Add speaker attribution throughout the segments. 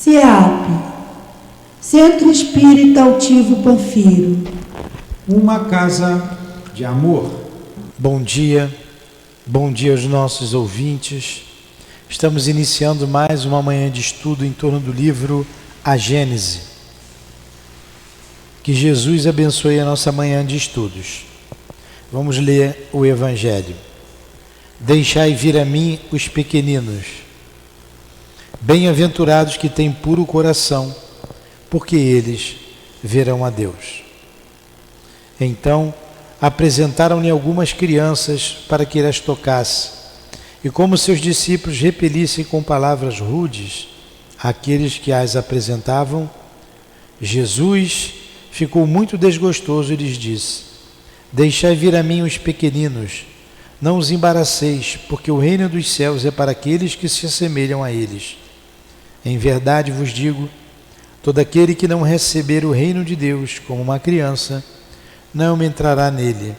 Speaker 1: CIAP, Centro Espírita Altivo Panfiro.
Speaker 2: Uma casa de amor.
Speaker 3: Bom dia aos nossos ouvintes. Estamos iniciando mais uma manhã de estudo em torno do livro A Gênese. Que Jesus abençoe a nossa manhã de estudos. Vamos ler o Evangelho. Deixai vir a mim os pequeninos. Bem-aventurados que têm puro coração, porque eles verão a Deus. Então, apresentaram-lhe algumas crianças para que as tocasse, e como seus discípulos repelissem com palavras rudes aqueles que as apresentavam, Jesus ficou muito desgostoso e lhes disse: Deixai vir a mim os pequeninos, não os embaraceis, porque o reino dos céus é para aqueles que se assemelham a eles. Em verdade vos digo, todo aquele que não receber o reino de Deus como uma criança, não entrará nele.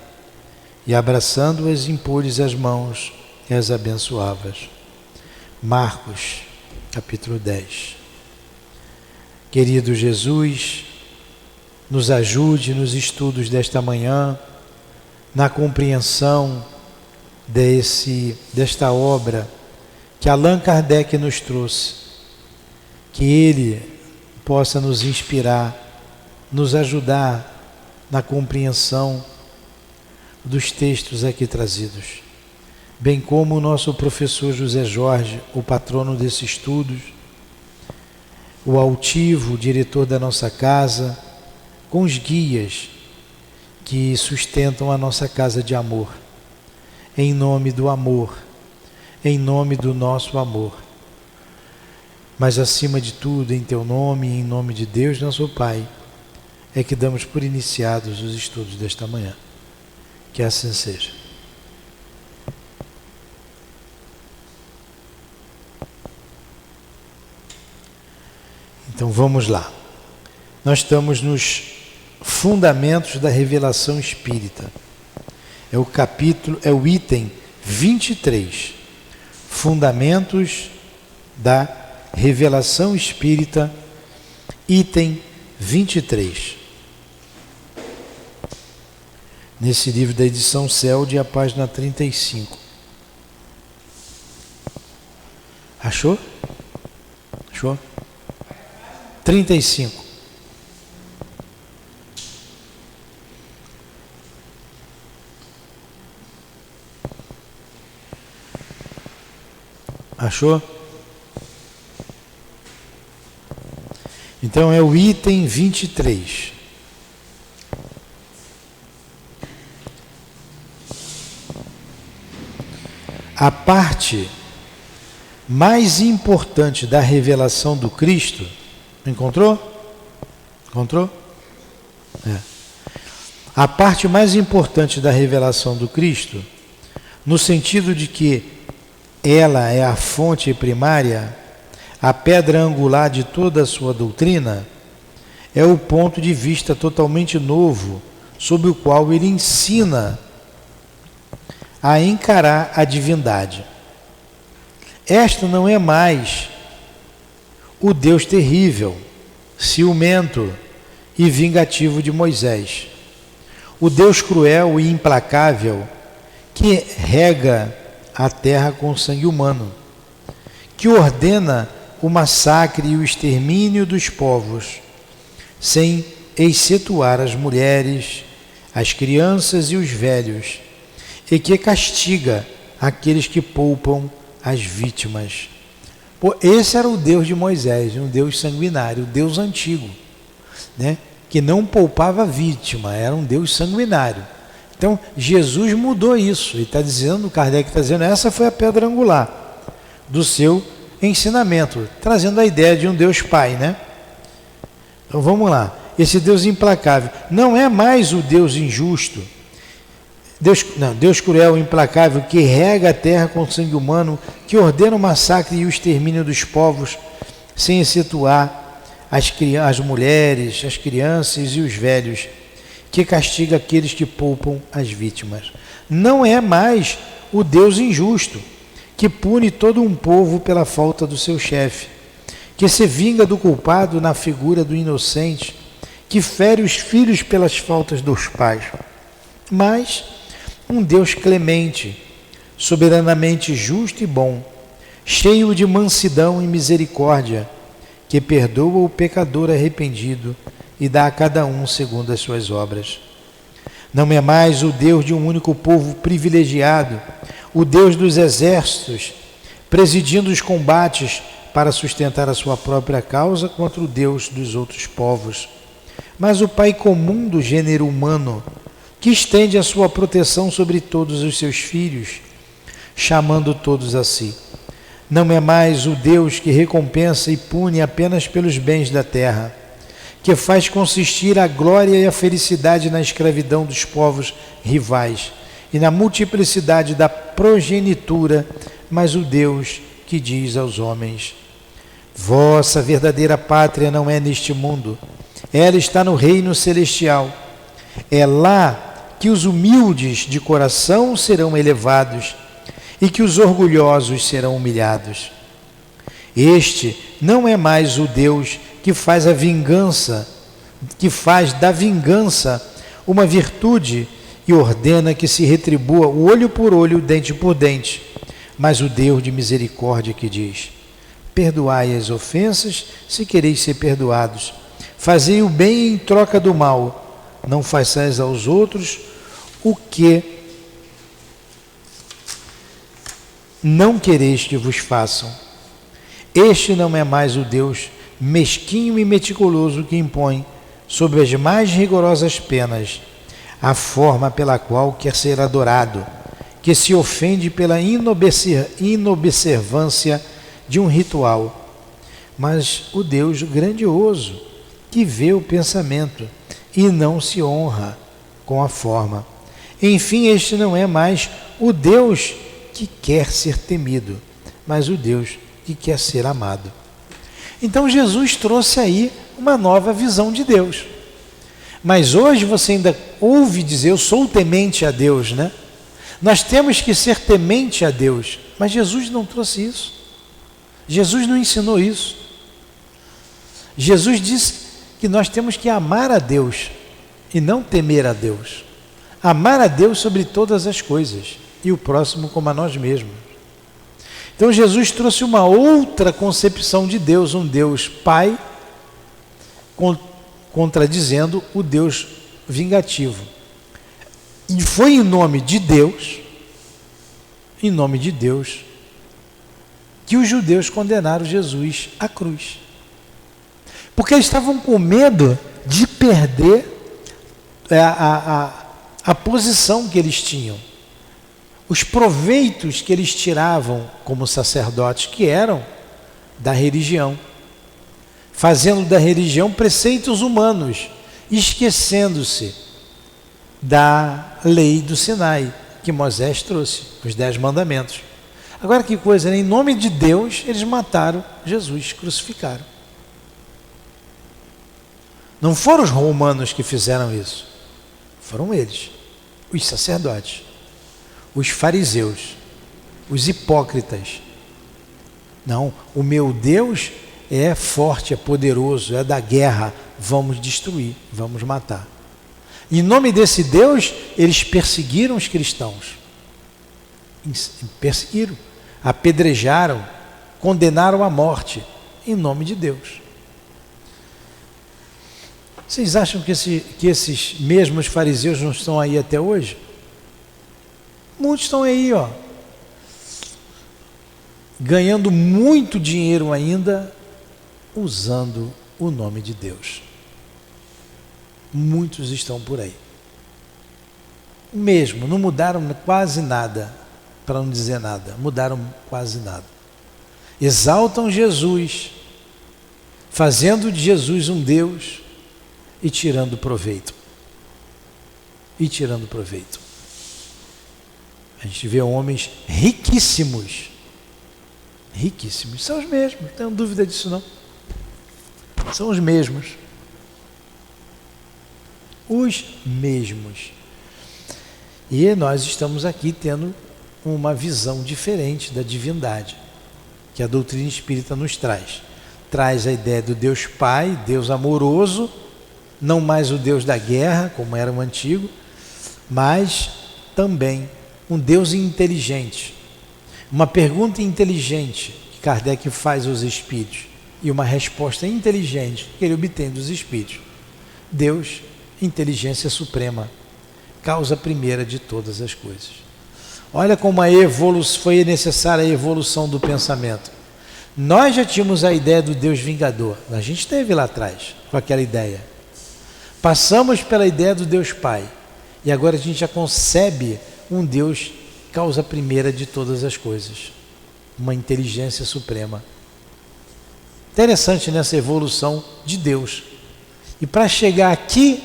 Speaker 3: E abraçando-as, impôs-lhes as mãos e as abençoavas. Marcos, capítulo 10. Querido Jesus, nos ajude nos estudos desta manhã, na compreensão desta obra que Allan Kardec nos trouxe. Que Ele possa nos inspirar, nos ajudar na compreensão dos textos aqui trazidos. Bem como o nosso professor José Jorge, o patrono desses estudos, o altivo, o diretor da nossa casa, com os guias que sustentam a nossa casa de amor. Em nome do amor, em nome do nosso amor. Mas acima de tudo, em Teu nome e em nome de Deus, nosso Pai, é que damos por iniciados os estudos desta manhã. Que assim seja. Então vamos lá. Nós estamos nos fundamentos da revelação espírita. É o item 23. Fundamentos da Revelação Espírita, item 23. Nesse livro da edição CELD, a página 35. Achou? Achou? 35. Achou? Então é o item 23. A parte mais importante da revelação do Cristo, encontrou? Encontrou? É. A parte mais importante da revelação do Cristo, no sentido de que ela é a fonte primária, a pedra angular de toda a sua doutrina, é o ponto de vista totalmente novo sob o qual ele ensina a encarar a divindade. Esta não é mais o Deus terrível, ciumento e vingativo de Moisés, o Deus cruel e implacável que rega a terra com sangue humano, que ordena o massacre e o extermínio dos povos, sem excetuar as mulheres, as crianças e os velhos, e que castiga aqueles que poupam as vítimas. Esse era o Deus de Moisés, um Deus sanguinário, o Deus antigo, né? Que não poupava vítima, era um Deus sanguinário. Então, Jesus mudou isso, ele está dizendo, Kardec está dizendo, essa foi a pedra angular do seu ensinamento, trazendo a ideia de um Deus Pai, né? Então vamos lá, esse Deus implacável não é mais o Deus injusto, Deus cruel e implacável que rega a terra com sangue humano, que ordena o massacre e o extermínio dos povos, sem excetuar as mulheres, as crianças e os velhos, que castiga aqueles que poupam as vítimas. Não é mais o Deus injusto, que pune todo um povo pela falta do seu chefe, que se vinga do culpado na figura do inocente, que fere os filhos pelas faltas dos pais, mas um Deus clemente, soberanamente justo e bom, cheio de mansidão e misericórdia, que perdoa o pecador arrependido e dá a cada um segundo as suas obras. Não é mais o Deus de um único povo privilegiado, o Deus dos exércitos, presidindo os combates para sustentar a sua própria causa contra o Deus dos outros povos, mas o Pai comum do gênero humano, que estende a sua proteção sobre todos os seus filhos, chamando todos a si. Não é mais o Deus que recompensa e pune apenas pelos bens da terra, que faz consistir a glória e a felicidade na escravidão dos povos rivais e na multiplicidade da progenitura, mas o Deus que diz aos homens: vossa verdadeira pátria não é neste mundo, ela está no reino celestial. É lá que os humildes de coração serão elevados e que os orgulhosos serão humilhados. Este não é mais o Deus que faz a vingança, que faz da vingança uma virtude e ordena que se retribua olho por olho, dente por dente, mas o Deus de misericórdia que diz: perdoai as ofensas se quereis ser perdoados, fazei o bem em troca do mal, não façais aos outros o que não quereis que vos façam. Este não é mais o Deus mesquinho e meticuloso que impõe, sob as mais rigorosas penas, a forma pela qual quer ser adorado, que se ofende pela inobservância de um ritual, mas o Deus grandioso, que vê o pensamento e não se honra com a forma. Enfim, este não é mais o Deus que quer ser temido, mas o Deus que quer ser amado. Então Jesus trouxe aí uma nova visão de Deus. Mas hoje você ainda ouve dizer: eu sou temente a Deus, né? Nós temos que ser temente a Deus, mas Jesus não trouxe isso. Jesus não ensinou isso. Jesus disse que nós temos que amar a Deus e não temer a Deus. Amar a Deus sobre todas as coisas e o próximo como a nós mesmos. Então Jesus trouxe uma outra concepção de Deus, um Deus Pai, contradizendo o Deus vingativo. E foi em nome de Deus, que os judeus condenaram Jesus à cruz. Porque eles estavam com medo de perder a posição que eles tinham, os proveitos que eles tiravam como sacerdotes, que eram da religião, fazendo da religião preceitos humanos, esquecendo-se da lei do Sinai, que Moisés trouxe, os 10 mandamentos. Agora que coisa, né? Em nome de Deus, eles mataram Jesus, crucificaram. Não foram os romanos que fizeram isso, foram eles, os sacerdotes, os fariseus, os hipócritas. Não, o meu Deus é forte, é poderoso, é da guerra, vamos destruir, vamos matar. Em nome desse Deus, eles perseguiram os cristãos, perseguiram, apedrejaram, condenaram à morte, em nome de Deus. Vocês acham que esses mesmos fariseus não estão aí até hoje? Muitos estão aí, ó, ganhando muito dinheiro ainda, usando o nome de Deus. Muitos estão por aí. Mesmo, não mudaram quase nada, para não dizer nada, mudaram quase nada. Exaltam Jesus, fazendo de Jesus um Deus e tirando proveito. A gente vê homens riquíssimos, são os mesmos, não tenho dúvida disso não. São os mesmos. E nós estamos aqui tendo uma visão diferente da divindade, que a doutrina espírita nos traz. traz a ideia do Deus Pai, Deus amoroso, não mais o Deus da guerra, como era o antigo, mas também um Deus inteligente. Uma pergunta inteligente que Kardec faz aos espíritos e uma resposta inteligente que ele obtém dos espíritos. Deus, inteligência suprema, causa primeira de todas as coisas. Olha como foi necessária a evolução do pensamento. Nós já tínhamos a ideia do Deus vingador, a gente esteve lá atrás com aquela ideia. Passamos pela ideia do Deus Pai e agora a gente já concebe um Deus causa primeira de todas as coisas, uma inteligência suprema. Interessante nessa evolução de Deus. E para chegar aqui,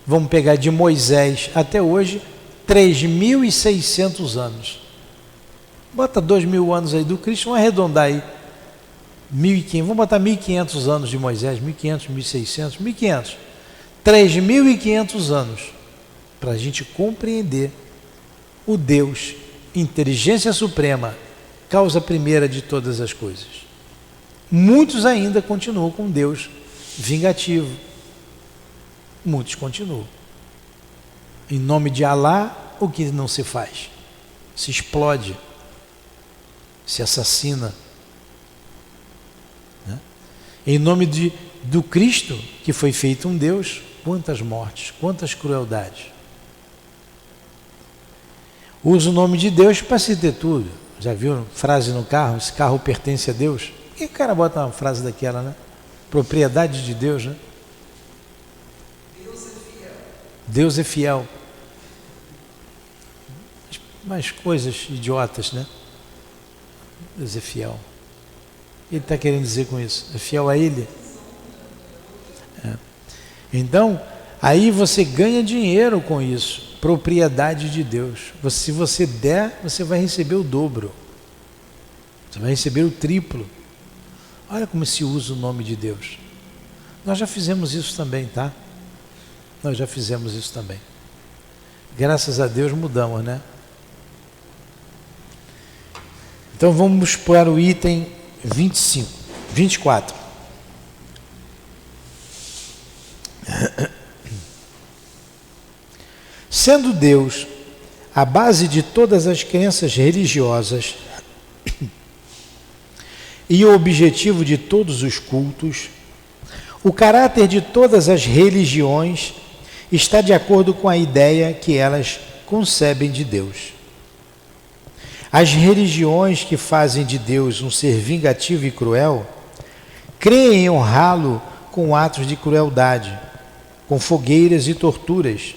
Speaker 3: vamos pegar de Moisés até hoje, 3.600 anos. Bota 2.000 anos aí do Cristo, vamos arredondar aí. 1.500, vamos botar 1.500 anos de Moisés, 1.500, 1.600, 1.500. 3.500 anos para a gente compreender o Deus, inteligência suprema, causa primeira de todas as coisas. Muitos ainda continuam com Deus vingativo. Muitos continuam. Em nome de Alá, o que não se faz? Se explode, se assassina. Né? Em nome do Cristo, que foi feito um Deus, quantas mortes, quantas crueldades. Usa o nome de Deus para se ter tudo. Já viu frase no carro? Esse carro pertence a Deus. Por que o cara bota uma frase daquela, né? Propriedade de Deus, né?
Speaker 4: Deus é fiel.
Speaker 3: Deus é fiel. Mas coisas idiotas, né? Deus é fiel. Ele está querendo dizer com isso? É fiel a Ele? É. Então, aí você ganha dinheiro com isso. Propriedade de Deus. Se você der, você vai receber o dobro. Você vai receber o triplo. Olha como se usa o nome de Deus. Nós já fizemos isso também, tá? Nós já fizemos isso também. Graças a Deus mudamos, né? Então vamos para o item 24. Sendo Deus a base de todas as crenças religiosas e o objetivo de todos os cultos, o caráter de todas as religiões está de acordo com a ideia que elas concebem de Deus. As religiões que fazem de Deus um ser vingativo e cruel, creem em honrá-lo com atos de crueldade, com fogueiras e torturas.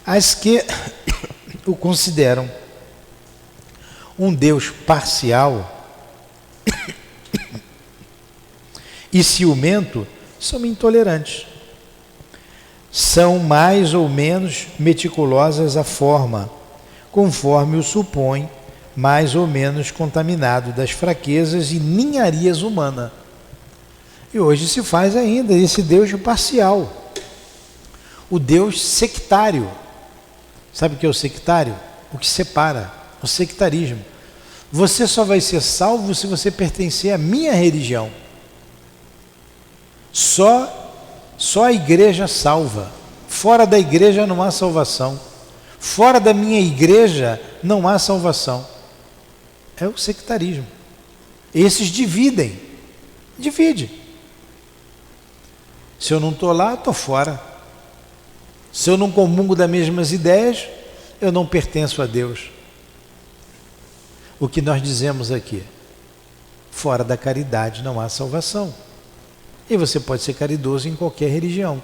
Speaker 3: As que o consideram um Deus parcial e ciumento são intolerantes. São mais ou menos meticulosas a forma, conforme o supõe, mais ou menos contaminado das fraquezas e ninharias humanas. E hoje se faz ainda esse Deus parcial, o Deus sectário. Sabe o que é o sectário? O que separa, o sectarismo. Você só vai ser salvo se você pertencer à minha religião. Só a igreja salva. Fora da igreja não há salvação. Fora da minha igreja não há salvação. É o sectarismo. Esses dividem. Divide. Se eu não estou lá, estou fora. Se eu não comungo das mesmas ideias, eu não pertenço a Deus. O que nós dizemos aqui? Fora da caridade não há salvação. E você pode ser caridoso em qualquer religião.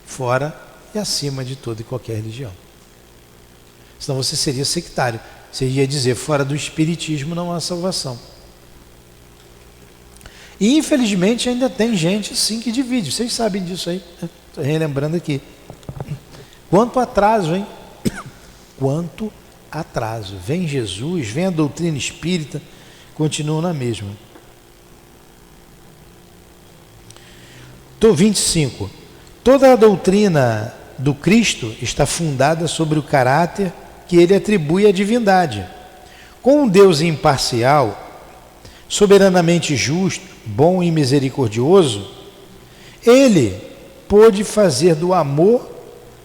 Speaker 3: Fora e acima de toda e qualquer religião. Senão você seria sectário. Você ia dizer, fora do espiritismo não há salvação. E infelizmente ainda tem gente sim que divide. Vocês sabem disso aí. Estou relembrando aqui. Quanto atraso, hein? Quanto atraso. Vem Jesus, vem a doutrina espírita, continuam na mesma. 25. Toda a doutrina do Cristo está fundada sobre o caráter que ele atribui à divindade. Com um Deus imparcial, soberanamente justo, bom e misericordioso, ele pôde fazer do amor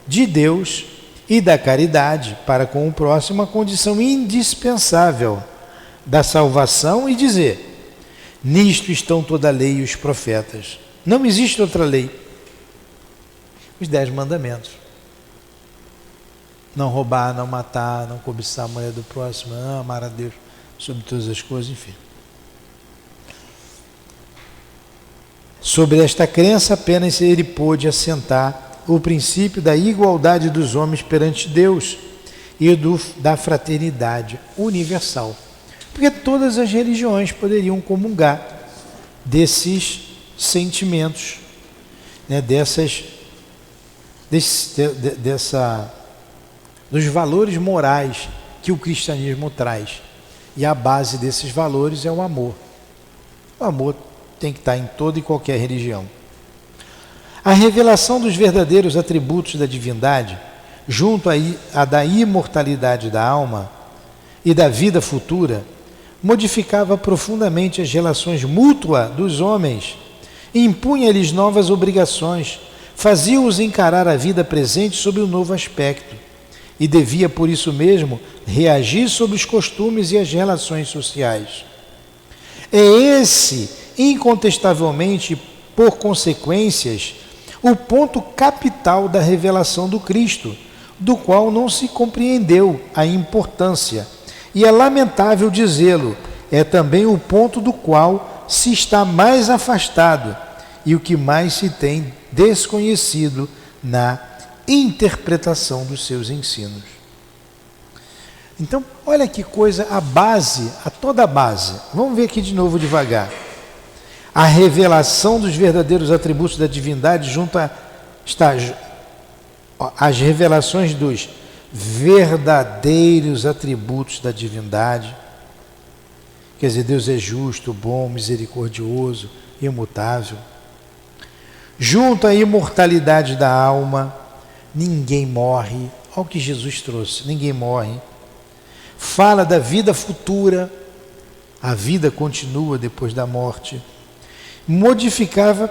Speaker 3: de Deus e da caridade para com o próximo a condição indispensável da salvação e dizer: nisto estão toda a lei e os profetas. Não existe outra lei. Os 10 mandamentos. Não roubar, não matar, não cobiçar a mulher do próximo, não amar a Deus sobre todas as coisas, enfim. Sobre esta crença apenas ele pôde assentar o princípio da igualdade dos homens perante Deus e da fraternidade universal. Porque todas as religiões poderiam comungar desses sentimentos, né, dos valores morais que o cristianismo traz. E a base desses valores é o amor. O amor tem que estar em toda e qualquer religião. A revelação dos verdadeiros atributos da divindade, junto à da imortalidade da alma e da vida futura, modificava profundamente as relações mútuas dos homens, impunha-lhes novas obrigações, fazia-os encarar a vida presente sob um novo aspecto, e devia, por isso mesmo, reagir sobre os costumes e as relações sociais. É esse, incontestavelmente, por consequências, o ponto capital da revelação do Cristo, do qual não se compreendeu a importância, e é lamentável dizê-lo, é também o ponto do qual se está mais afastado e o que mais se tem desconhecido na interpretação dos seus ensinos. Então, olha que coisa, toda a base. Vamos ver aqui de novo devagar. A revelação dos verdadeiros atributos da divindade junto às revelações dos verdadeiros atributos da divindade. Quer dizer, Deus é justo, bom, misericordioso, imutável. Junto à imortalidade da alma, ninguém morre. Olha o que Jesus trouxe, ninguém morre. Fala da vida futura, a vida continua depois da morte. Modificava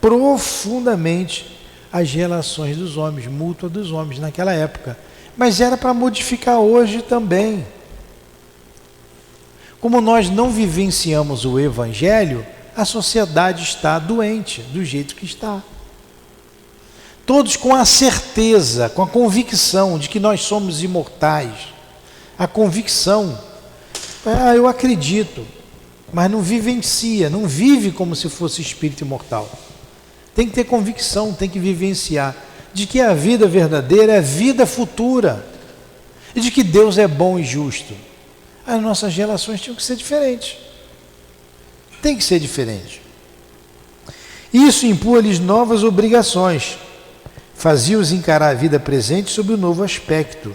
Speaker 3: profundamente as relações dos homens, mútuas dos homens naquela época. Mas era para modificar hoje também. Como nós não vivenciamos o Evangelho, a sociedade está doente do jeito que está. Todos com a certeza, com a convicção de que nós somos imortais. A convicção, eu acredito, mas não vivencia, não vive como se fosse espírito imortal. Tem que ter convicção, tem que vivenciar de que a vida verdadeira é a vida futura e de que Deus é bom e justo. As nossas relações tinham que ser diferentes. Tem que ser diferente. Isso impunha-lhes novas obrigações, fazia-os encarar a vida presente sob um novo aspecto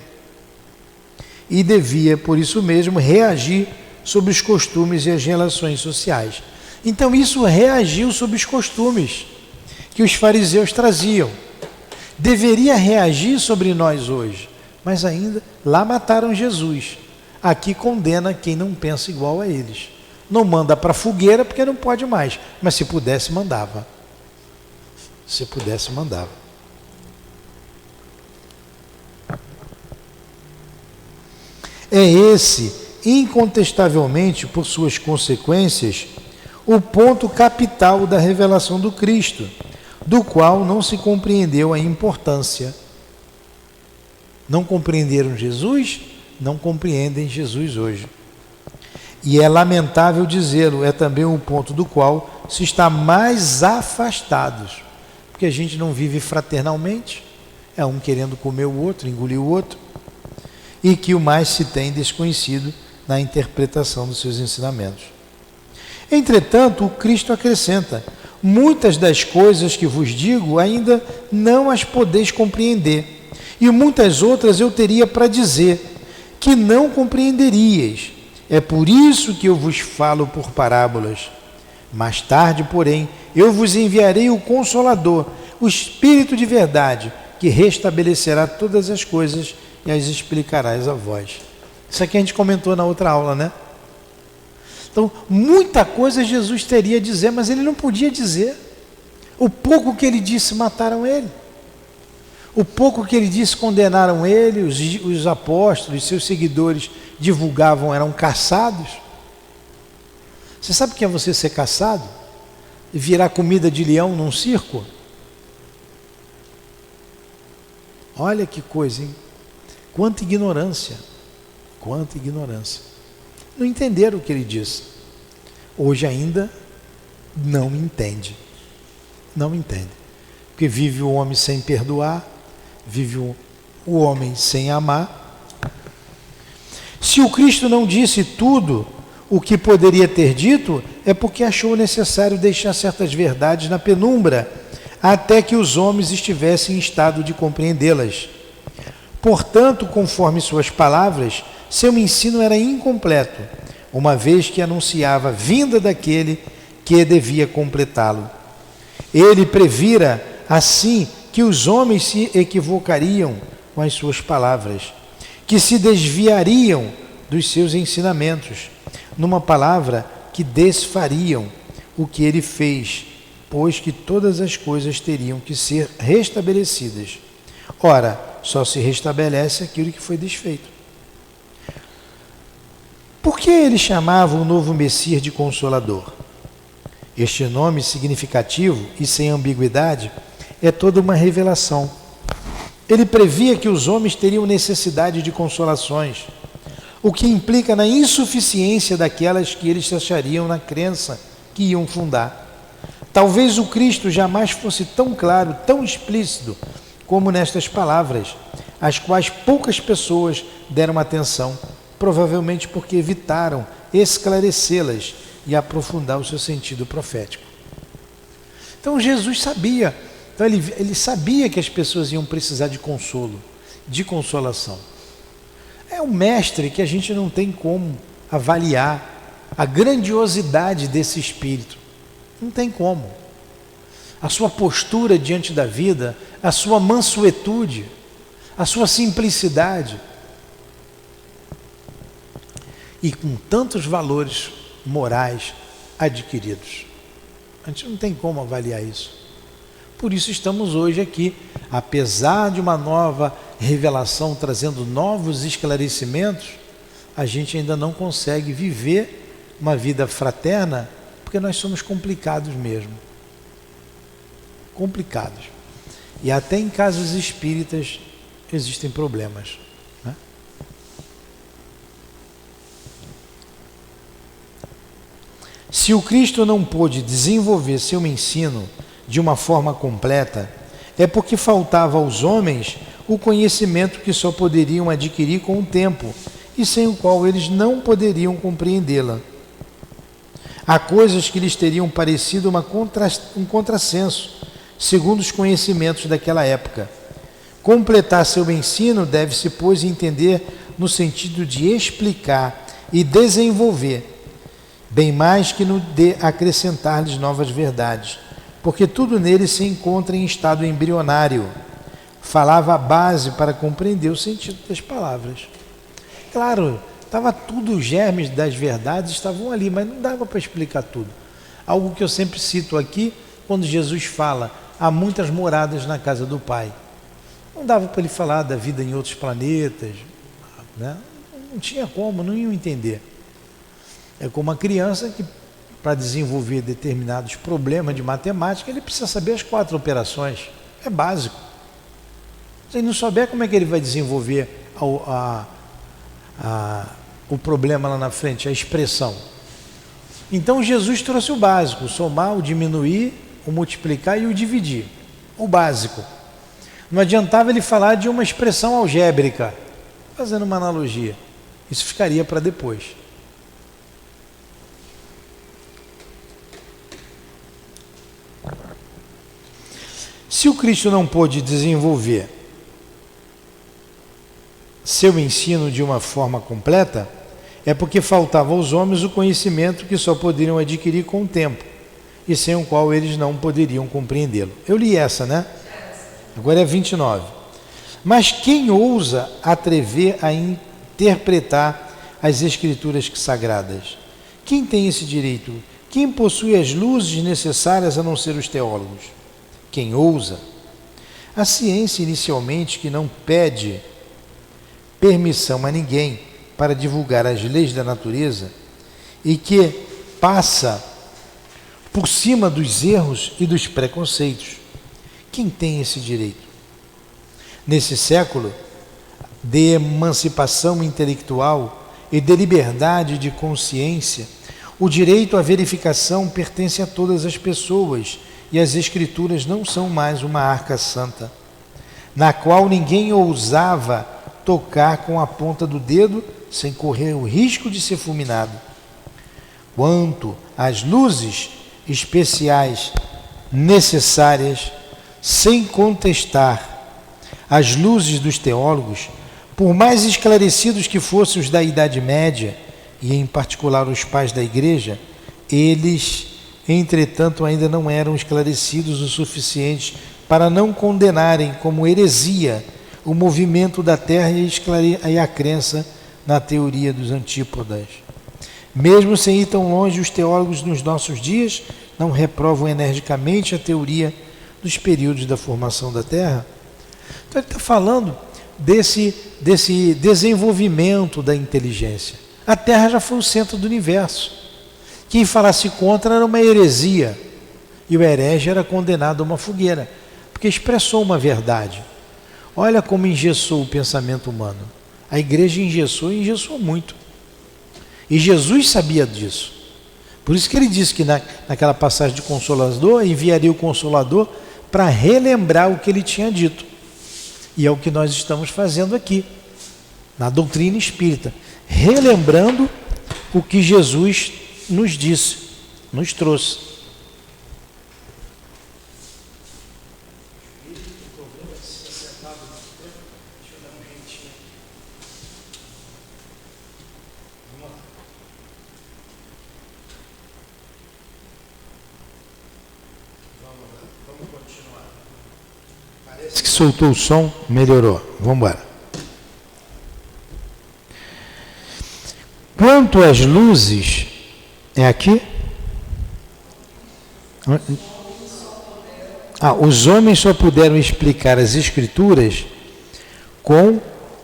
Speaker 3: e devia, por isso mesmo, reagir sobre os costumes e as relações sociais. Então isso reagiu sobre os costumes que os fariseus traziam. Deveria reagir sobre nós hoje, mas ainda lá mataram Jesus. Aqui condena quem não pensa igual a eles. Não manda para a fogueira porque não pode mais, mas se pudesse mandava. Se pudesse mandava. É esse, incontestavelmente, por suas consequências, o ponto capital da revelação do Cristo, do qual não se compreendeu a importância. Não compreenderam Jesus? Não compreendem Jesus hoje. E é lamentável dizê-lo, é também um ponto do qual se está mais afastados, porque a gente não vive fraternalmente, é um querendo comer o outro, engolir o outro, e que o mais se tem desconhecido na interpretação dos seus ensinamentos. Entretanto, o Cristo acrescenta: muitas das coisas que vos digo ainda não as podeis compreender, e muitas outras eu teria para dizer, que não compreenderíeis. É por isso que eu vos falo por parábolas. Mais tarde, porém, eu vos enviarei o Consolador, o Espírito de verdade, que restabelecerá todas as coisas e as explicarás a vós. Isso aqui a gente comentou na outra aula, né? Então, muita coisa Jesus teria a dizer, mas ele não podia dizer. O pouco que ele disse, mataram ele. O pouco que ele disse, condenaram ele. Os apóstolos, seus seguidores divulgavam, eram caçados. Você sabe o que é você ser caçado? E virar comida de leão num circo? Olha que coisa, hein? Quanta ignorância. Quanta ignorância. Não entenderam o que ele disse. Hoje ainda não entende. Não entende. Porque vive o homem sem perdoar, vive o homem sem amar. Se o Cristo não disse tudo o que poderia ter dito, é porque achou necessário deixar certas verdades na penumbra, até que os homens estivessem em estado de compreendê-las. Portanto, conforme suas palavras, seu ensino era incompleto, uma vez que anunciava a vinda daquele que devia completá-lo. Ele previra, assim, que os homens se equivocariam com as suas palavras, que se desviariam dos seus ensinamentos, numa palavra, que desfariam o que ele fez, pois que todas as coisas teriam que ser restabelecidas. Ora, só se restabelece aquilo que foi desfeito. Por que ele chamava o novo Messias de Consolador? Este nome significativo e sem ambiguidade é toda uma revelação. Ele previa que os homens teriam necessidade de consolações, o que implica na insuficiência daquelas que eles se achariam na crença que iam fundar. Talvez o Cristo jamais fosse tão claro, tão explícito, como nestas palavras, às quais poucas pessoas deram atenção, provavelmente porque evitaram esclarecê-las e aprofundar o seu sentido profético. Então Jesus sabia, ele sabia que as pessoas iam precisar de consolo, de consolação. É um mestre que a gente não tem como avaliar a grandiosidade desse espírito. Não tem como. A sua postura diante da vida, a sua mansuetude, a sua simplicidade. E com tantos valores morais adquiridos. A gente não tem como avaliar isso. Por isso estamos hoje aqui, apesar de uma nova revelação trazendo novos esclarecimentos, a gente ainda não consegue viver uma vida fraterna, porque nós somos complicados mesmo. Complicados. E até em casas espíritas existem problemas. Né? Se o Cristo não pôde desenvolver seu ensino de uma forma completa, é porque faltava aos homens o conhecimento que só poderiam adquirir com o tempo e sem o qual eles não poderiam compreendê-la. Há coisas que lhes teriam parecido um contrassenso, segundo os conhecimentos daquela época. Completar seu ensino deve-se, pois, entender no sentido de explicar e desenvolver, bem mais que no de acrescentar-lhes novas verdades, porque tudo nele se encontra em estado embrionário. Falava a base para compreender o sentido das palavras. Claro, estava tudo, os germes das verdades estavam ali, mas não dava para explicar tudo. Algo que eu sempre cito aqui, quando Jesus fala, há muitas moradas na casa do Pai. Não dava para ele falar da vida em outros planetas, né? Não tinha como, não iam entender. É como uma criança que, para desenvolver determinados problemas de matemática, ele precisa saber as 4 operações. É básico. Se ele não souber, como é que ele vai desenvolver o problema lá na frente, a expressão? Então Jesus trouxe o básico, o somar, o diminuir, o multiplicar e o dividir. O básico. Não adiantava ele falar de uma expressão algébrica, fazendo uma analogia. Isso ficaria para depois. Se o Cristo não pôde desenvolver seu ensino de uma forma completa, é porque faltava aos homens o conhecimento que só poderiam adquirir com o tempo, e sem o qual eles não poderiam compreendê-lo. Eu li essa, né? Agora é 29. Mas quem ousa atrever a interpretar as Escrituras sagradas? Quem tem esse direito? Quem possui as luzes necessárias a não ser os teólogos? Quem ousa? A ciência, inicialmente, que não pede permissão a ninguém para divulgar as leis da natureza e que passa por cima dos erros e dos preconceitos. Quem tem esse direito? Nesse século de emancipação intelectual e de liberdade de consciência, o direito à verificação pertence a todas as pessoas e as Escrituras não são mais uma arca santa, na qual ninguém ousava tocar com a ponta do dedo sem correr o risco de ser fulminado. Quanto às luzes especiais necessárias, sem contestar, as luzes dos teólogos, por mais esclarecidos que fossem os da Idade Média, e em particular os pais da Igreja, eles, entretanto, ainda não eram esclarecidos o suficiente para não condenarem como heresia o movimento da Terra e a crença na teoria dos antípodas. Mesmo sem ir tão longe, os teólogos nos nossos dias não reprovam energicamente a teoria dos períodos da formação da Terra. Então ele está falando desse desenvolvimento da inteligência. A Terra já foi o centro do universo. Quem falasse contra era uma heresia. E o herege era condenado a uma fogueira, porque expressou uma verdade. Olha como engessou o pensamento humano. A igreja engessou e engessou muito. E Jesus sabia disso. Por isso que ele disse que naquela passagem de Consolador, enviaria o Consolador para relembrar o que ele tinha dito. E é o que nós estamos fazendo aqui, na doutrina espírita. Relembrando o que Jesus nos disse, nos trouxe. Parece que soltou o som, melhorou. Vamos embora. Quanto às luzes, é aqui? Os homens só puderam explicar as Escrituras com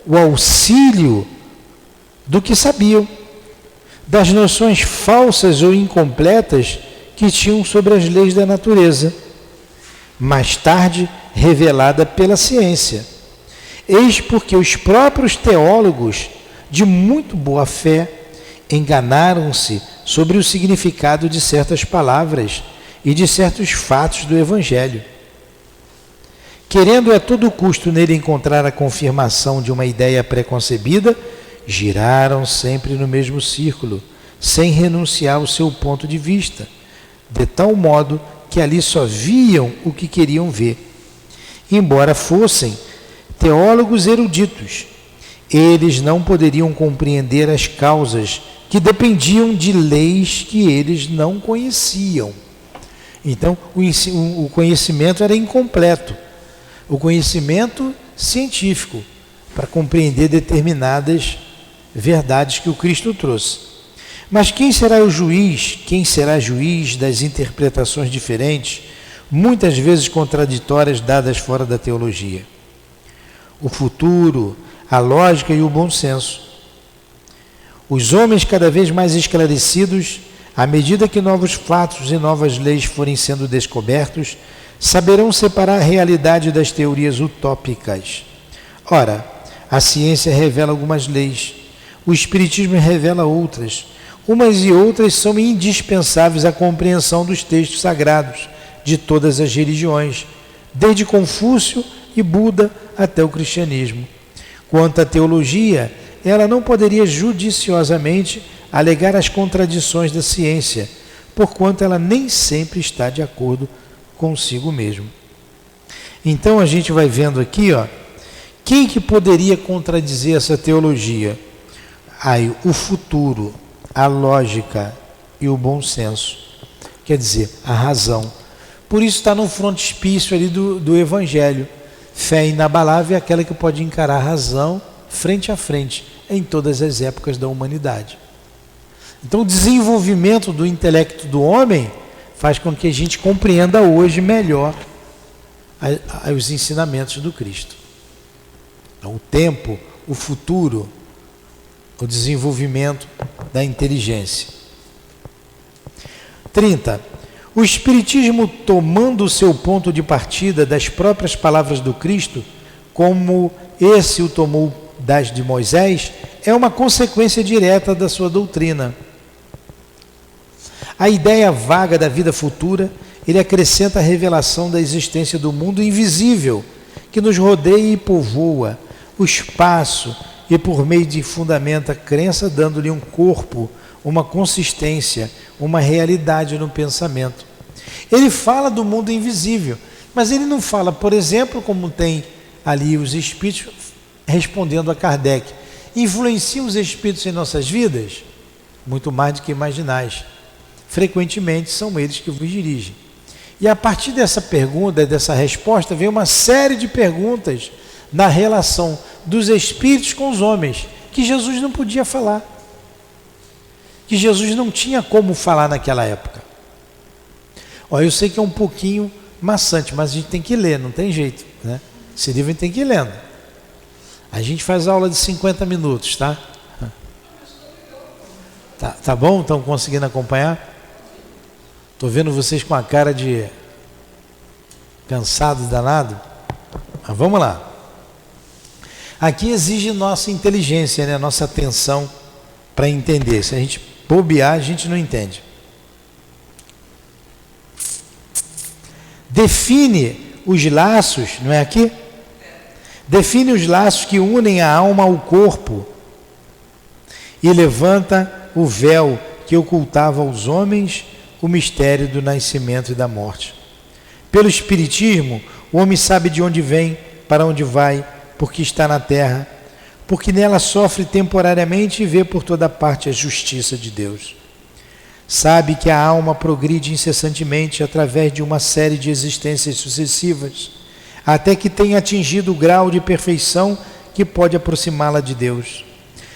Speaker 3: o auxílio do que sabiam, das noções falsas ou incompletas que tinham sobre as leis da natureza, mais tarde revelada pela ciência. Eis porque os próprios teólogos, de muito boa fé, enganaram-se sobre o significado de certas palavras e de certos fatos do Evangelho. Querendo a todo custo nele encontrar a confirmação de uma ideia preconcebida, giraram sempre no mesmo círculo, sem renunciar ao seu ponto de vista, de tal modo que ali só viam o que queriam ver. Embora fossem teólogos eruditos, eles não poderiam compreender as causas que dependiam de leis que eles não conheciam. Então, o conhecimento era incompleto. O conhecimento científico, para compreender determinadas verdades que o Cristo trouxe. Mas quem será o juiz? Quem será juiz das interpretações diferentes, muitas vezes contraditórias, dadas fora da teologia? O futuro, a lógica e o bom senso. Os homens cada vez mais esclarecidos, à medida que novos fatos e novas leis forem sendo descobertos, saberão separar a realidade das teorias utópicas. Ora, a ciência revela algumas leis, o Espiritismo revela outras. Umas e outras são indispensáveis à compreensão dos textos sagrados de todas as religiões, desde Confúcio e Buda até o cristianismo. Quanto à teologia, ela não poderia judiciosamente alegar as contradições da ciência, porquanto ela nem sempre está de acordo consigo mesmo. Então a gente vai vendo aqui, quem que poderia contradizer essa teologia? Aí, o futuro, a lógica e o bom senso. Quer dizer, a razão. Por isso está no frontispício ali do Evangelho. Fé inabalável é aquela que pode encarar a razão frente a frente, em todas as épocas da humanidade. Então, o desenvolvimento do intelecto do homem faz com que a gente compreenda hoje melhor os ensinamentos do Cristo. Então, o tempo, o futuro, o desenvolvimento da inteligência. 30. O Espiritismo, tomando o seu ponto de partida das próprias palavras do Cristo, como esse o tomou das de Moisés, é uma consequência direta da sua doutrina. A ideia vaga da vida futura, ele acrescenta a revelação da existência do mundo invisível, que nos rodeia e povoa o espaço, e por meio de fundamenta a crença, dando-lhe um corpo, uma consistência, uma realidade no pensamento. Ele fala do mundo invisível, mas ele não fala, por exemplo, como tem ali os espíritos respondendo a Kardec, influenciam os espíritos em nossas vidas? Muito mais do que imaginais. Frequentemente são eles que vos dirigem. E a partir dessa pergunta, dessa resposta, vem uma série de perguntas na relação dos espíritos com os homens, que Jesus não podia falar, que Jesus não tinha como falar naquela época. Ó, eu sei que é um pouquinho maçante, mas a gente tem que ler, não tem jeito, né? Esse livro a gente tem que ir lendo. A gente faz aula de 50 minutos, tá? Tá bom? Estão conseguindo acompanhar? Estou vendo vocês com a cara de cansado, danado. Mas vamos lá. Aqui exige nossa inteligência, né? Nossa atenção para entender. Se a gente bobear, a gente não entende. Define os laços, não é aqui? Define os laços que unem a alma ao corpo e levanta o véu que ocultava aos homens o mistério do nascimento e da morte. Pelo Espiritismo, o homem sabe de onde vem, para onde vai, porque está na terra, porque nela sofre temporariamente e vê por toda parte a justiça de Deus. Sabe que a alma progride incessantemente através de uma série de existências sucessivas, até que tenha atingido o grau de perfeição que pode aproximá-la de Deus.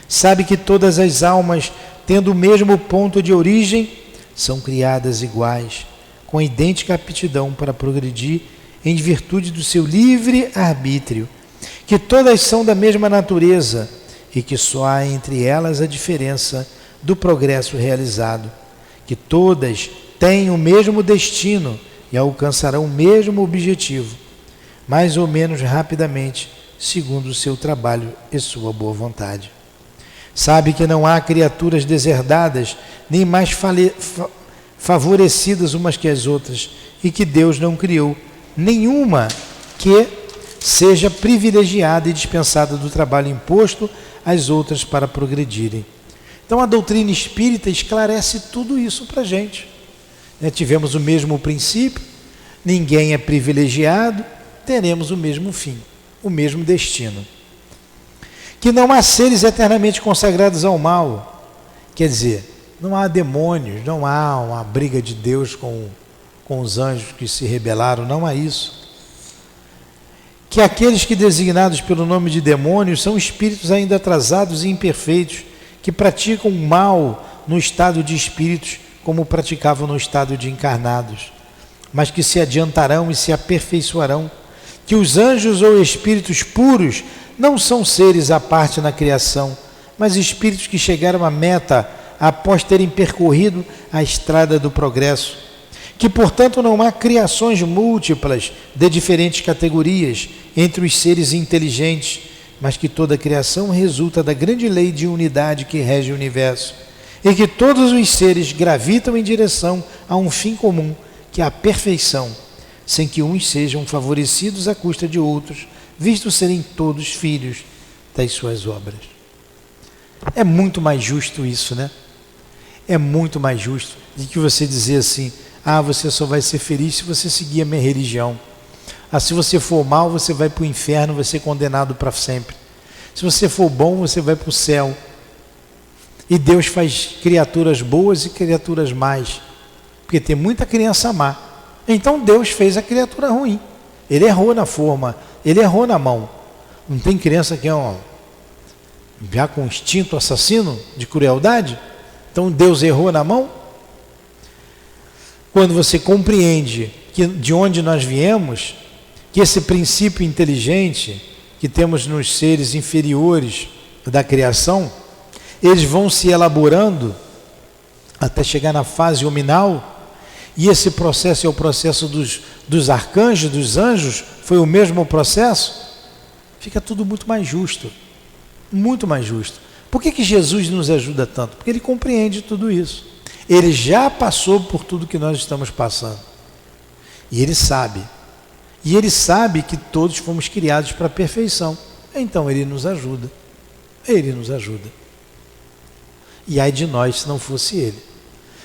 Speaker 3: Sabe que todas as almas, tendo o mesmo ponto de origem, são criadas iguais, com idêntica aptidão para progredir em virtude do seu livre arbítrio, que todas são da mesma natureza e que só há entre elas a diferença do progresso realizado, que todas têm o mesmo destino e alcançarão o mesmo objetivo, mais ou menos rapidamente, segundo o seu trabalho e sua boa vontade. Sabe que não há criaturas deserdadas, nem mais favorecidas umas que as outras, e que Deus não criou nenhuma que seja privilegiada e dispensada do trabalho imposto às outras para progredirem. Então a doutrina espírita esclarece tudo isso para a gente. Tivemos o mesmo princípio, ninguém é privilegiado, teremos o mesmo fim, o mesmo destino. Que não há seres eternamente consagrados ao mal, quer dizer, não há demônios, não há uma briga de Deus com os anjos que se rebelaram, não há isso. Que aqueles que designados pelo nome de demônios são espíritos ainda atrasados e imperfeitos, que praticam o mal no estado de espíritos como praticavam no estado de encarnados, mas que se adiantarão e se aperfeiçoarão, que os anjos ou espíritos puros não são seres à parte na criação, mas espíritos que chegaram à meta após terem percorrido a estrada do progresso, que portanto não há criações múltiplas de diferentes categorias entre os seres inteligentes, mas que toda a criação resulta da grande lei de unidade que rege o universo, e que todos os seres gravitam em direção a um fim comum, que é a perfeição, sem que uns sejam favorecidos à custa de outros, visto serem todos filhos das suas obras. É muito mais justo isso, né? É muito mais justo do que você dizer assim: você só vai ser feliz se você seguir a minha religião. Se você for mal, você vai para o inferno, vai ser condenado para sempre. Se você for bom, você vai para o céu. E Deus faz criaturas boas e criaturas más, porque tem muita criança má. Então Deus fez a criatura ruim. Ele errou na forma, ele errou na mão. Não tem criança que é já com instinto assassino de crueldade? Então Deus errou na mão? Quando você compreende que de onde nós viemos, que esse princípio inteligente que temos nos seres inferiores da criação, eles vão se elaborando até chegar na fase hominal, e esse processo é o processo dos arcanjos, dos anjos, foi o mesmo processo, fica tudo muito mais justo, muito mais justo. Por que Jesus nos ajuda tanto? Porque Ele compreende tudo isso. Ele já passou por tudo que nós estamos passando. E Ele sabe. E Ele sabe que todos fomos criados para a perfeição. Então Ele nos ajuda. Ele nos ajuda. E ai de nós se não fosse Ele.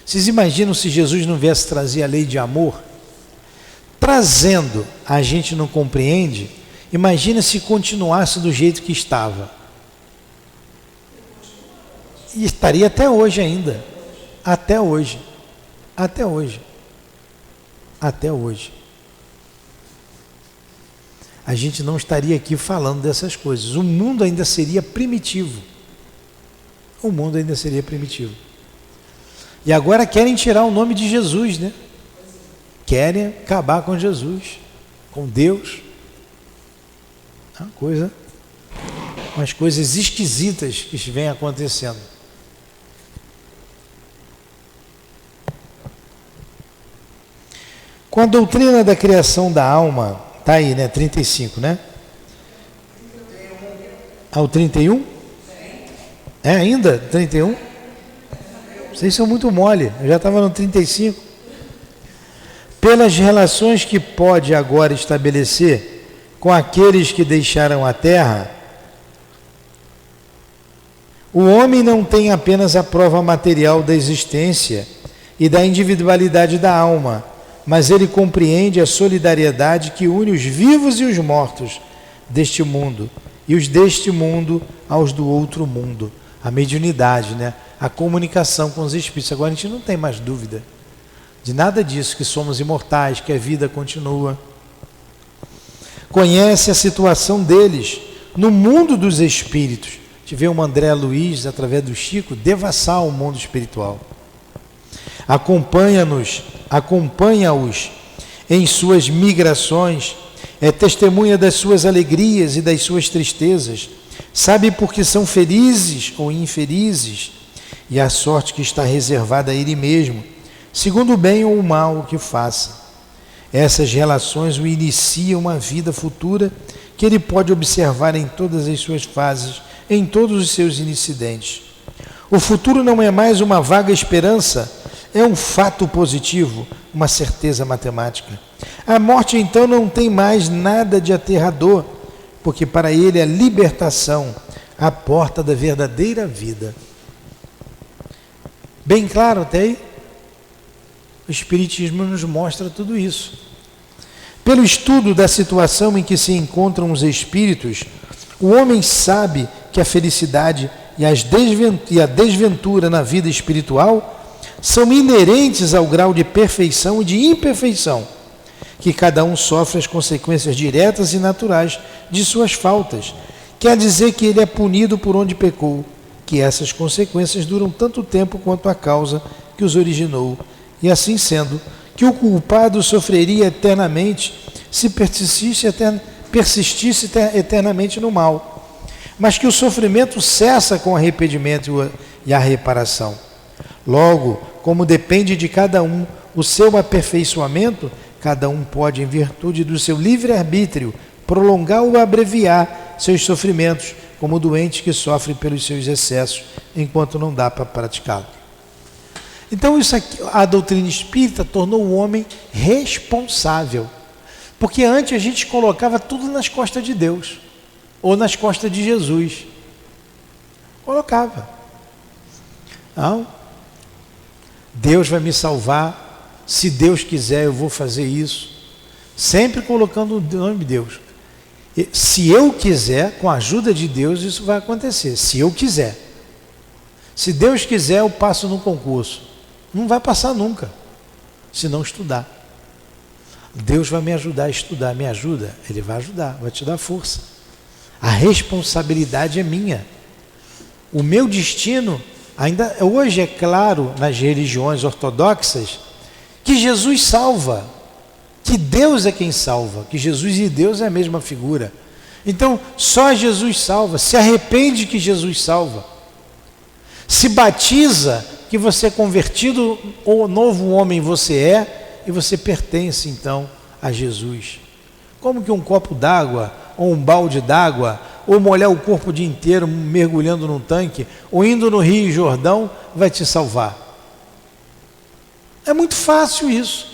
Speaker 3: Vocês imaginam se Jesus não viesse trazer a lei de amor? Trazendo, a gente não compreende. Imagina se continuasse do jeito que estava. E estaria até hoje ainda. Até hoje. Até hoje. Até hoje. A gente não estaria aqui falando dessas coisas. O mundo ainda seria primitivo. O mundo ainda seria primitivo. E agora querem tirar o nome de Jesus, né? Querem acabar com Jesus, com Deus. Umas coisas esquisitas que vêm acontecendo. Com a doutrina da criação da alma, tá aí, né? 35, né? Ao 31? É ainda? 31? Vocês são muito mole, eu já estava no 35. Pelas relações que pode agora estabelecer com aqueles que deixaram a terra, o homem não tem apenas a prova material da existência e da individualidade da alma, mas ele compreende a solidariedade que une os vivos e os mortos deste mundo, e os deste mundo aos do outro mundo. A mediunidade, né? A comunicação com os espíritos. Agora a gente não tem mais dúvida de nada disso, que somos imortais, que a vida continua. Conhece a situação deles no mundo dos espíritos. Tivemos André Luiz, através do Chico, devassar o mundo espiritual. Acompanha-os em suas migrações, é testemunha das suas alegrias e das suas tristezas, sabe porque são felizes ou infelizes, e a sorte que está reservada a ele mesmo, segundo o bem ou o mal que faça. Essas relações o iniciam uma vida futura que ele pode observar em todas as suas fases, em todos os seus incidentes. O futuro não é mais uma vaga esperança, é um fato positivo, uma certeza matemática. A morte então não tem mais nada de aterrador, porque para ele é a libertação, a porta da verdadeira vida. Bem claro até aí? O Espiritismo nos mostra tudo isso. Pelo estudo da situação em que se encontram os espíritos, o homem sabe que a felicidade e a desventura na vida espiritual são inerentes ao grau de perfeição e de imperfeição, que cada um sofre as consequências diretas e naturais de suas faltas. Quer dizer que ele é punido por onde pecou, que essas consequências duram tanto tempo quanto a causa que os originou, e assim sendo, que o culpado sofreria eternamente se persistisse eternamente no mal, mas que o sofrimento cessa com o arrependimento e a reparação. Logo, como depende de cada um o seu aperfeiçoamento, cada um pode, em virtude do seu livre-arbítrio, prolongar ou abreviar seus sofrimentos, como o doente que sofre pelos seus excessos, enquanto não dá para praticá-lo. Então isso aqui, a doutrina espírita tornou o homem responsável, porque antes a gente colocava tudo nas costas de Deus, ou nas costas de Jesus. Colocava. Não, Deus vai me salvar, se Deus quiser eu vou fazer isso, sempre colocando o nome de Deus. Se eu quiser, com a ajuda de Deus, isso vai acontecer, se eu quiser. Se Deus quiser, eu passo no concurso. Não vai passar nunca, se não estudar. Deus vai me ajudar a estudar, me ajuda? Ele vai ajudar, vai te dar força. A responsabilidade é minha. O meu destino Ainda hoje é claro nas religiões ortodoxas que Jesus salva, que Deus é quem salva, que Jesus e Deus é a mesma figura. Então, só Jesus salva. Se arrepende que Jesus salva. Se batiza que você é convertido, ou novo homem você é, e você pertence então a Jesus. Como que um copo d'água, ou um balde d'água, ou molhar o corpo o dia inteiro mergulhando num tanque, ou indo no Rio Jordão, vai te salvar? É muito fácil isso.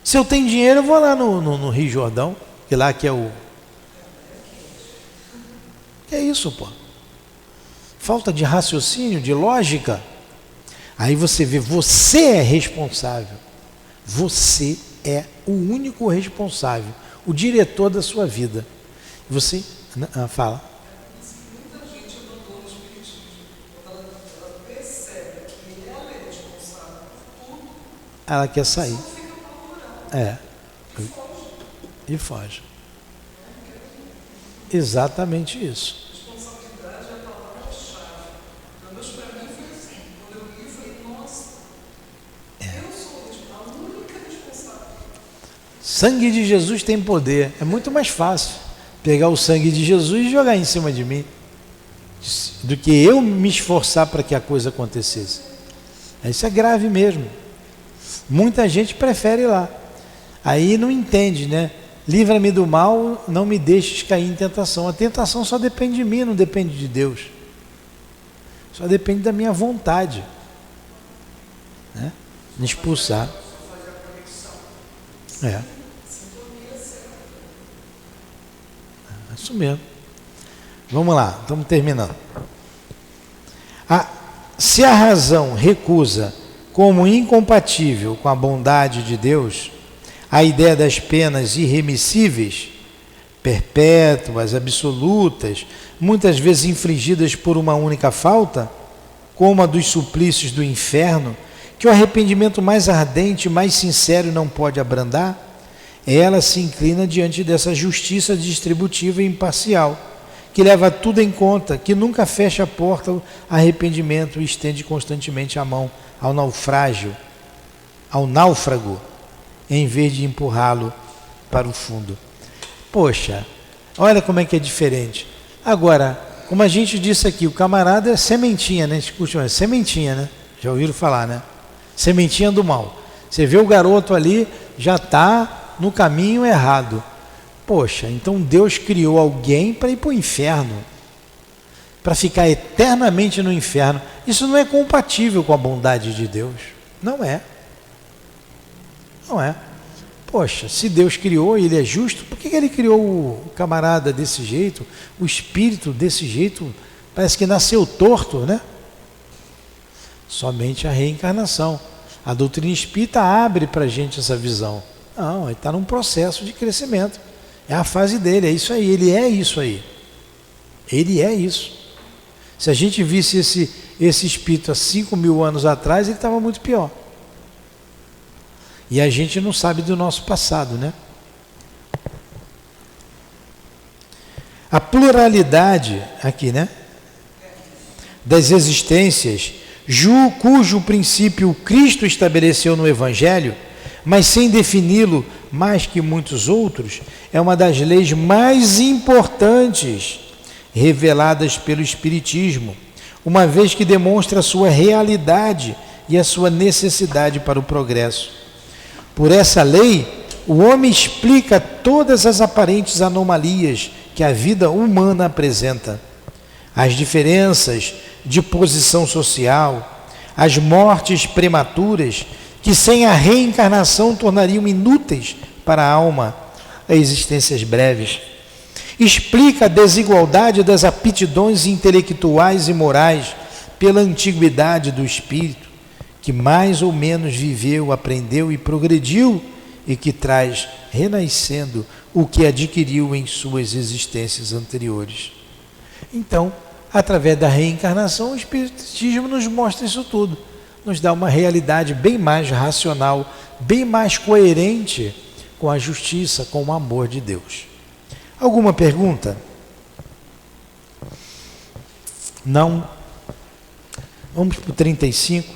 Speaker 3: Se eu tenho dinheiro, eu vou lá no Rio Jordão, que lá que é o... Que é isso, pô? Falta de raciocínio, de lógica. Aí você vê, você é responsável. Você é o único responsável, o diretor da sua vida. Você... fala.
Speaker 4: Muita gente abandona o espiritismo. Ela percebe que ela é responsável por tudo.
Speaker 3: Ela quer sair.
Speaker 4: Só fica procurando.
Speaker 3: E foge. Exatamente isso.
Speaker 4: Responsabilidade é a palavra-chave. Pelo menos para mim foi assim. Quando eu li, eu falei, nossa, eu sou a única responsável.
Speaker 3: Sangue de Jesus tem poder. É muito mais fácil pegar o sangue de Jesus e jogar em cima de mim do que eu me esforçar para que a coisa acontecesse. Isso é grave mesmo. Muita gente prefere ir lá. Aí não entende, né? Livra-me do mal, não me deixes cair em tentação. A tentação só depende de mim, não depende de Deus. Só depende da minha vontade, né? De expulsar. É isso mesmo. Vamos lá, estamos terminando. Se a razão recusa como incompatível com a bondade de Deus a ideia das penas irremissíveis, perpétuas, absolutas, muitas vezes infligidas por uma única falta, como a dos suplícios do inferno, que o arrependimento mais ardente, mais sincero não pode abrandar, ela se inclina diante dessa justiça distributiva e imparcial, que leva tudo em conta, que nunca fecha a porta ao arrependimento e estende constantemente a mão ao naufrágio, ao náufrago, em vez de empurrá-lo para o fundo. Poxa, olha como é que é diferente. Agora, como a gente disse aqui, o camarada é sementinha, né? É sementinha, né? Já ouviram falar, né? Sementinha do mal. Você vê o garoto ali, já está no caminho errado. Poxa, então Deus criou alguém para ir para o inferno, para ficar eternamente no inferno. Isso não é compatível com a bondade de Deus. Não é. Não é. Poxa, se Deus criou e Ele é justo, por que Ele criou o camarada desse jeito, o espírito desse jeito? Parece que nasceu torto, né? Somente a reencarnação. A doutrina espírita abre para a gente essa visão. Não, ele está num processo de crescimento. É a fase dele, é isso aí, ele é isso aí. Ele é isso. Se a gente visse esse espírito há 5.000 anos atrás, ele estava muito pior. E a gente não sabe do nosso passado, né? A pluralidade, aqui, né? Das existências, cujo princípio Cristo estabeleceu no Evangelho, mas sem defini-lo mais que muitos outros, é uma das leis mais importantes reveladas pelo Espiritismo, uma vez que demonstra a sua realidade e a sua necessidade para o progresso. Por essa lei, o homem explica todas as aparentes anomalias que a vida humana apresenta, as diferenças de posição social, as mortes prematuras, que sem a reencarnação tornariam inúteis para a alma as existências breves. Explica a desigualdade das aptidões intelectuais e morais pela antiguidade do espírito, que mais ou menos viveu, aprendeu e progrediu, e que traz, renascendo, o que adquiriu em suas existências anteriores. Então, através da reencarnação, o Espiritismo nos mostra isso tudo. Nos dá uma realidade bem mais racional, bem mais coerente com a justiça, com o amor de Deus. Alguma pergunta? Não? Vamos para o 35.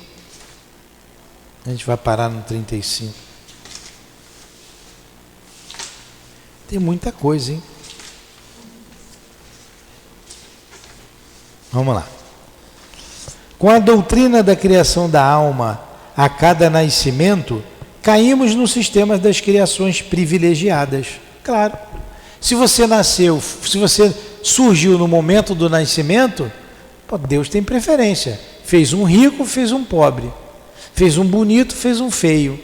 Speaker 3: A gente vai parar no 35. Tem muita coisa, hein? Vamos lá. Com a doutrina da criação da alma a cada nascimento, caímos no sistema das criações privilegiadas. Claro. Se você nasceu, se você surgiu no momento do nascimento, Deus tem preferência. Fez um rico, fez um pobre. Fez um bonito, fez um feio.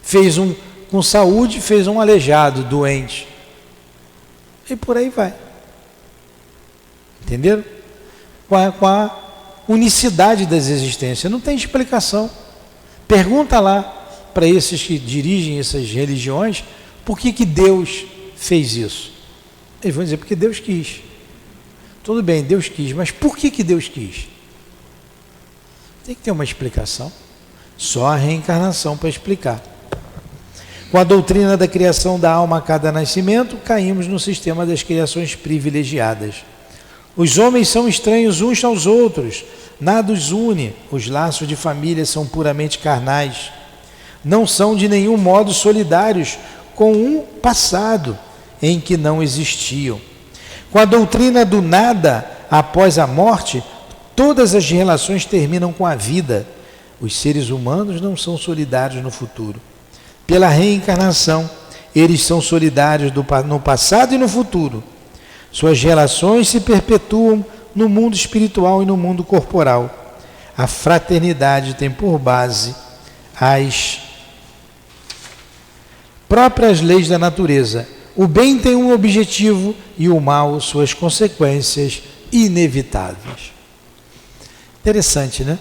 Speaker 3: Fez um com saúde, fez um aleijado, doente. E por aí vai. Entenderam? Com a unicidade das existências. Não tem explicação. Pergunta lá para esses que dirigem essas religiões por que Deus fez isso. Eles vão dizer porque Deus quis. Tudo bem, Deus quis, mas por que Deus quis? Tem que ter uma explicação. Só a reencarnação para explicar. Com a doutrina da criação da alma a cada nascimento, caímos no sistema das criações privilegiadas. Os homens são estranhos uns aos outros, nada os une, os laços de família são puramente carnais. Não são de nenhum modo solidários com um passado em que não existiam. Com a doutrina do nada após a morte, todas as relações terminam com a vida. Os seres humanos não são solidários no futuro. Pela reencarnação, eles são solidários no passado e no futuro. Suas relações se perpetuam no mundo espiritual e no mundo corporal. A fraternidade tem por base as próprias leis da natureza. O bem tem um objetivo e o mal suas consequências inevitáveis. Interessante, né?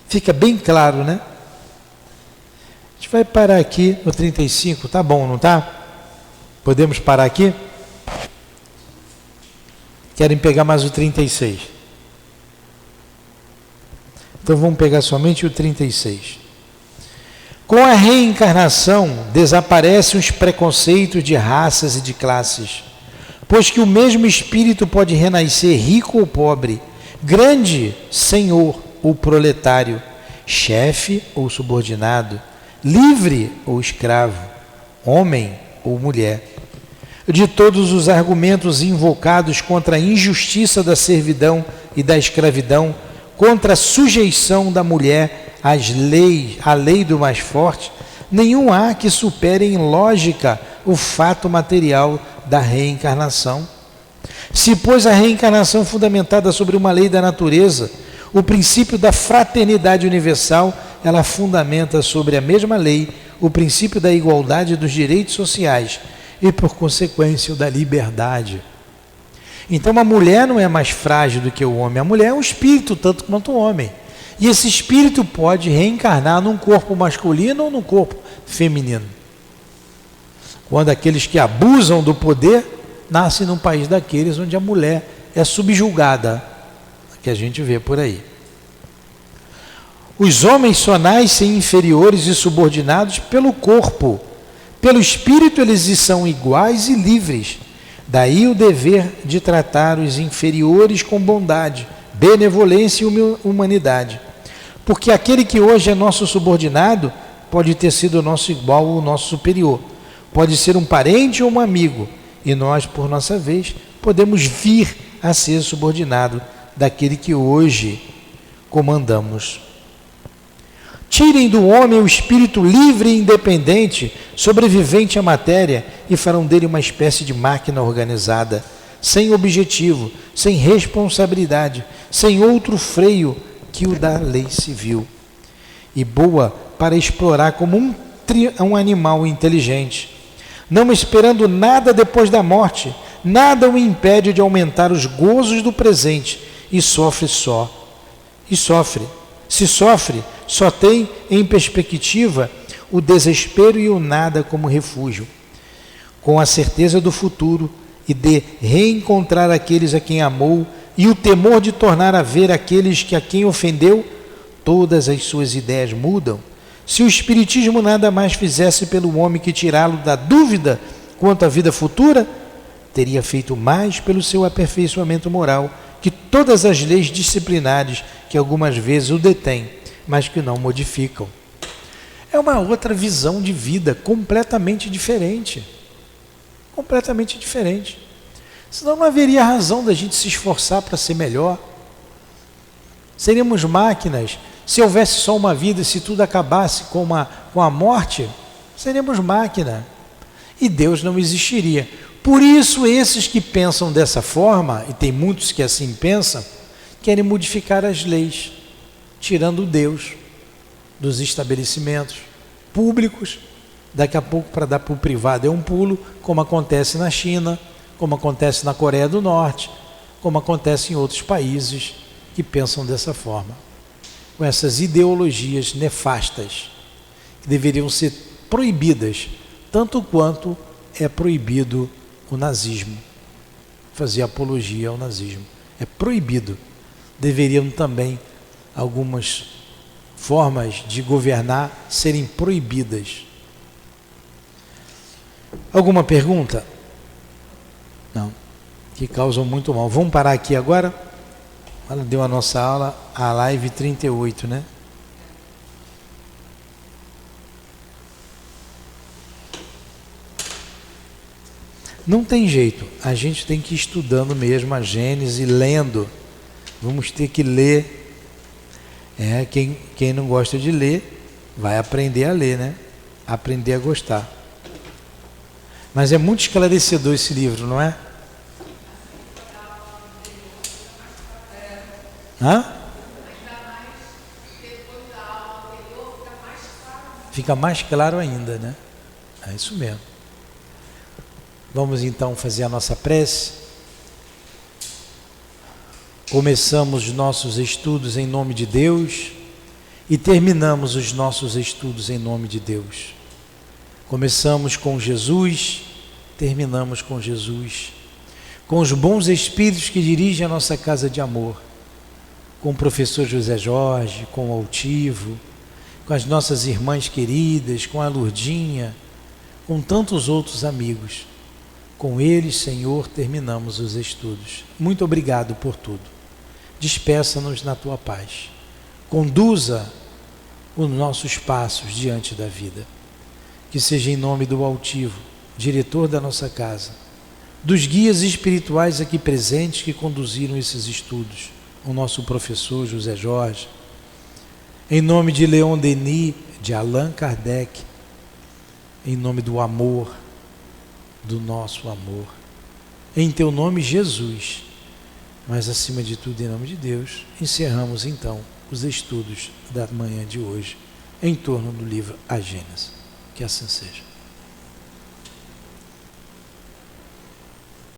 Speaker 3: Fica bem claro, né? A gente vai parar aqui no 35, tá bom, não tá? Podemos parar aqui? Querem pegar mais o 36? Então vamos pegar somente o 36. Com a reencarnação, desaparecem os preconceitos de raças e de classes, pois que o mesmo espírito pode renascer rico ou pobre, grande senhor ou proletário, chefe ou subordinado, livre ou escravo, homem ou mulher. De todos os argumentos invocados contra a injustiça da servidão e da escravidão, contra a sujeição da mulher à lei do mais forte, nenhum há que supere em lógica o fato material da reencarnação. Se, pois, a reencarnação é fundamentada sobre uma lei da natureza, o princípio da fraternidade universal, ela fundamenta sobre a mesma lei o princípio da igualdade dos direitos sociais e, por consequência, o da liberdade. Então, a mulher não é mais frágil do que o homem. A mulher é um espírito, tanto quanto o homem. E esse espírito pode reencarnar num corpo masculino ou num corpo feminino. Quando aqueles que abusam do poder nascem num país daqueles onde a mulher é subjugada, que a gente vê por aí. Os homens só nascem inferiores e subordinados pelo corpo. Pelo espírito eles são iguais e livres. Daí o dever de tratar os inferiores com bondade, benevolência e humanidade. Porque aquele que hoje é nosso subordinado pode ter sido nosso igual ou nosso superior. Pode ser um parente ou um amigo. E nós, por nossa vez, podemos vir a ser subordinado daquele que hoje comandamos. Tirem do homem o espírito livre e independente, sobrevivente à matéria, e farão dele uma espécie de máquina organizada, sem objetivo, sem responsabilidade, sem outro freio que o da lei civil, e boa para explorar como um animal inteligente, não esperando nada depois da morte. Nada o impede de aumentar os gozos do presente, e sofre só. Se sofre, só tem em perspectiva o desespero e o nada como refúgio. Com a certeza do futuro e de reencontrar aqueles a quem amou e o temor de tornar a ver aqueles que a quem ofendeu, todas as suas ideias mudam. Se o Espiritismo nada mais fizesse pelo homem que tirá-lo da dúvida quanto à vida futura, teria feito mais pelo seu aperfeiçoamento moral que todas as leis disciplinares que algumas vezes o detêm, mas que não modificam. É uma outra visão de vida completamente diferente. Completamente diferente. Senão não haveria razão da gente se esforçar para ser melhor. Seríamos máquinas. Se houvesse só uma vida, se tudo acabasse com a morte, seríamos máquina. E Deus não existiria. Por isso, esses que pensam dessa forma, e tem muitos que assim pensam, querem modificar as leis, tirando Deus dos estabelecimentos públicos. Daqui a pouco, para dar para o privado, é um pulo, como acontece na China, como acontece na Coreia do Norte, como acontece em outros países que pensam dessa forma, com essas ideologias nefastas, que deveriam ser proibidas, tanto quanto é proibido o nazismo, fazer apologia ao nazismo. É proibido. Deveriam também algumas formas de governar serem proibidas. Alguma pergunta? Não. Que causam muito mal. Vamos parar aqui agora? Ela deu a nossa aula, a live 38, né? Não tem jeito, a gente tem que ir estudando mesmo a Gênesis, lendo. Vamos ter que ler. Quem não gosta de ler, vai aprender a ler, né? Aprender a gostar. Mas é muito esclarecedor esse livro, não é? Hã? Fica mais claro ainda, né? É isso mesmo. Vamos então fazer a nossa prece. Começamos os nossos estudos em nome de Deus e terminamos os nossos estudos em nome de Deus. Começamos com Jesus, terminamos com Jesus, com os bons espíritos que dirigem a nossa casa de amor, com o professor José Jorge, com o Altivo, com as nossas irmãs queridas, com a Lurdinha, com tantos outros amigos. Com eles, Senhor, terminamos os estudos. Muito obrigado por tudo. Despeça-nos na tua paz. Conduza os nossos passos diante da vida. Que seja em nome do Altivo, diretor da nossa casa, dos guias espirituais aqui presentes que conduziram esses estudos, o nosso professor José Jorge, em nome de Leon Denis, de Allan Kardec, em nome do amor, do nosso amor, em teu nome, Jesus, mas acima de tudo, em nome de Deus, encerramos então os estudos da manhã de hoje em torno do livro A Gênesis. Que assim seja.